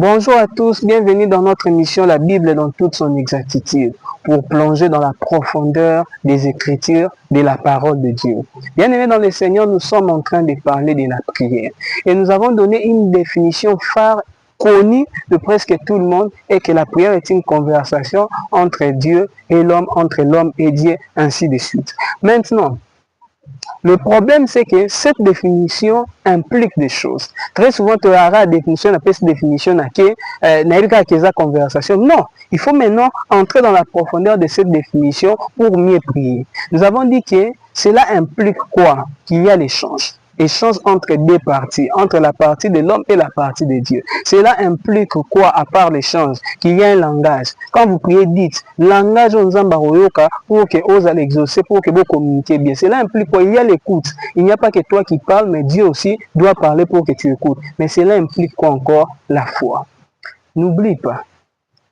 Bonjour à tous, bienvenue dans notre émission La Bible dans toute son exactitude, pour plonger dans la profondeur des Écritures, de la parole de Dieu. Bien-aimés dans le Seigneur, nous sommes en train de parler de la prière. Et nous avons donné une définition phare connue de presque tout le monde, et que la prière est une conversation entre Dieu et l'homme, entre l'homme et Dieu, ainsi de suite. Maintenant, le problème, c'est que cette définition implique des choses. Très souvent, tu auras la définition, cette définition, la conversation. Non, il faut maintenant entrer dans la profondeur de cette définition pour mieux prier. Nous avons dit que cela implique quoi? Qu'il y a l'échange. Échange entre deux parties, entre la partie de l'homme et la partie de Dieu. Cela implique quoi à part l'échange? Qu'il y a un langage. Quand vous priez, dites, langage on pour que vous allez exaucer, pour que vous communiquiez bien. Cela implique quoi? Il y a l'écoute. Il n'y a pas que toi qui parles, mais Dieu aussi doit parler pour que tu écoutes. Mais cela implique quoi encore? La foi. N'oublie pas,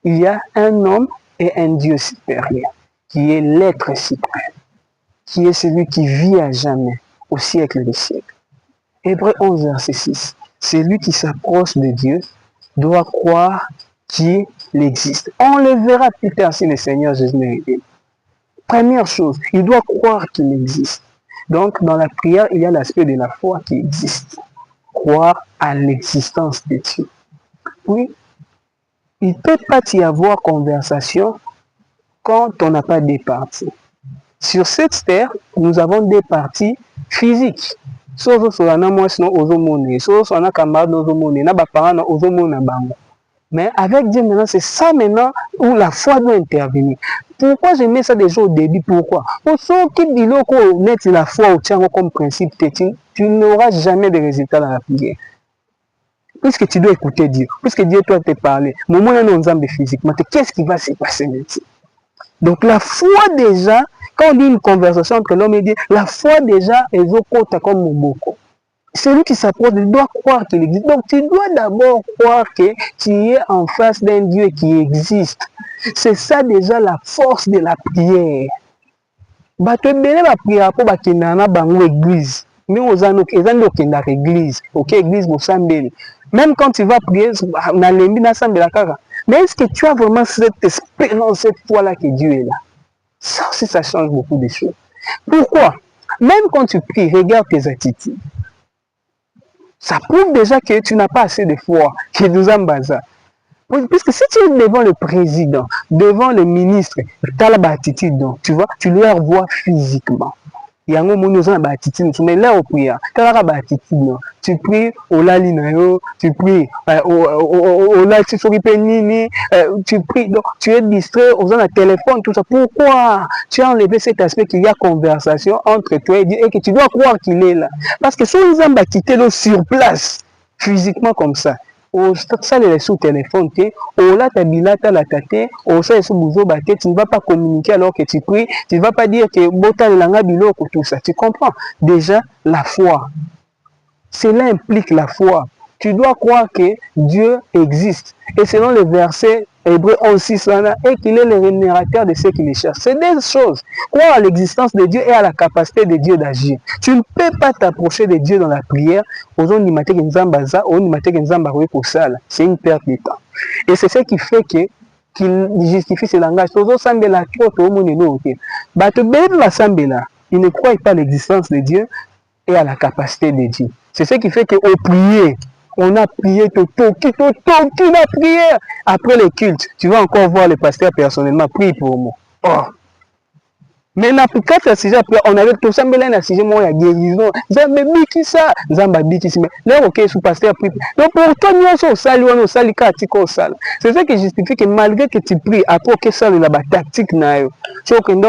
il y a un homme et un Dieu supérieur, qui est l'être suprême, qui est celui qui vit à jamais, au siècle des siècles. Hébreux 11, verset 6. Celui qui s'approche de Dieu doit croire qu'il existe. On le verra plus tard si le Seigneur Jésus nous révèle. Première chose, il doit croire qu'il existe. Donc, dans la prière, il y a l'aspect de la foi qui existe. Croire à l'existence de Dieu. Puis, il ne peut pas y avoir conversation quand on n'a pas deux parties. Sur cette terre, nous avons des parties physiques. Mais avec Dieu maintenant, c'est ça maintenant où la foi doit intervenir. Pourquoi je mets ça déjà au début? Pourquoi? Pour ceux qui disent que la foi au tient comme principe, tu n'auras jamais de résultat dans la prière. Puisque tu dois écouter Dieu, puisque Dieu doit te parler, moment là nous sommes physiquement, qu'est-ce qui va se passer maintenant? Donc la foi déjà, quand on dit une conversation entre l'homme et Dieu, la foi déjà est au côté comme Moboko. Celui qui s'approche, il doit croire qu'il existe. Donc tu dois d'abord croire que tu es en face d'un Dieu qui existe. C'est ça déjà la force de la prière. Bah tu es la prière pour l'église. Mais aux église, ok, église Mosambeli. Même quand tu vas prier, mais est-ce que tu as vraiment cette espérance, cette foi-là que Dieu est là? Ça aussi, ça change beaucoup de choses. Pourquoi? Même quand tu pries, regarde tes attitudes. Ça prouve déjà que tu n'as pas assez de foi, que nous avons besoin. Puisque si tu es devant le président, devant le ministre, tu as la attitude, tu vois, tu leur vois physiquement. Il y a un moment où on a attitude, mais là au prière, tu as la attitude, tu pries au lalinayo, tu pries au lalinayo, tu pries, donc tu es distrait aux gens à téléphone, tout ça. Pourquoi tu as enlevé cet aspect qu'il y a conversation entre toi et Dieu et que tu dois croire qu'il est là? Parce que si on a quitté sur place, physiquement comme ça, ça les sous téléphone, tu ne vas pas communiquer alors que tu pries, tu ne vas pas dire que tout ça. Tu comprends? Déjà, la foi. Cela implique la foi. Tu dois croire que Dieu existe. Et selon le verset Hébreux 11, et qu'il est le rémunérateur de ceux qui les cherchent. C'est des choses. Croire à l'existence de Dieu et à la capacité de Dieu d'agir. Tu ne peux pas t'approcher de Dieu dans la prière. C'est une perte de temps. Et c'est ce qui fait qu'il justifie ce langage. Il ne croit pas à l'existence de Dieu et à la capacité de Dieu. C'est ce qui fait qu'au prier, on a prié, toute la prière. Après le culte, tu vas encore voir le pasteur personnellement, prie pour moi. Oh. Mais dans le 4 sujet, on avait tout ça, mais là, un sujet, moi, il y a guérison. Zamba biki ça, Zamba biki ça. Là, ok, sous pasteur prie. Donc, pour toi, nous, on sali, c'est ça qui justifie que malgré que tu pries, après, ok, ça, il y a la tactique, si on continue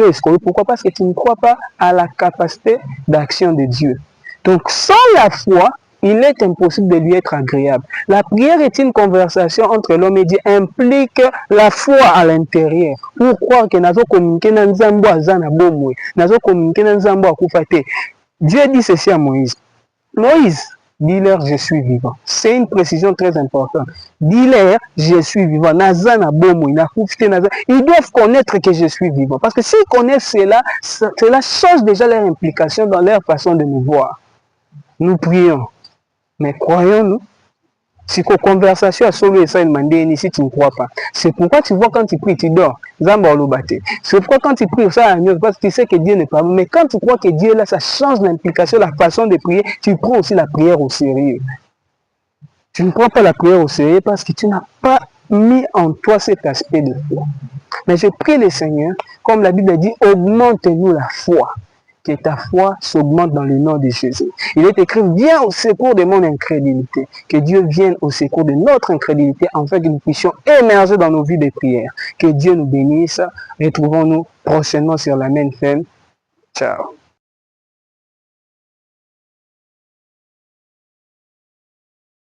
à escroquer. Pourquoi? Parce que tu ne crois pas à la capacité d'action de Dieu. Donc, sans la foi, il est impossible de lui être agréable. La prière est une conversation entre l'homme et Dieu, implique la foi à l'intérieur. Pour croire que nous communiquer dans Nzambo azana bomwe, nous communiquer dans Nzambo akufate. Dieu dit ceci à Moïse. Moïse, dis-leur je suis vivant. C'est une précision très importante. Dis-leur je suis vivant. Nazana bomwe, nakufate nazana. Ils doivent connaître que je suis vivant. Parce que s'ils connaissent cela, cela change déjà leur implication dans leur façon de nous voir. Nous prions. Mais croyons-nous? Si la conversation a sauvé ça, si tu ne crois pas. C'est pourquoi tu vois quand tu pries, tu dors. C'est pourquoi quand tu pries, ça parce que tu sais que Dieu n'est pas bon. Mais quand tu crois que Dieu est là, ça change l'implication, la façon de prier. Tu prends aussi la prière au sérieux. Tu ne prends pas la prière au sérieux parce que tu n'as pas mis en toi cet aspect de foi. Mais je prie le Seigneur, comme la Bible dit, augmente-nous la foi. Que ta foi s'augmente dans le nom de Jésus. Il est écrit, viens au secours de mon incrédulité. Que Dieu vienne au secours de notre incrédulité afin que nous puissions émerger dans nos vies de prière. Que Dieu nous bénisse. Retrouvons-nous prochainement sur la même chaîne. Ciao.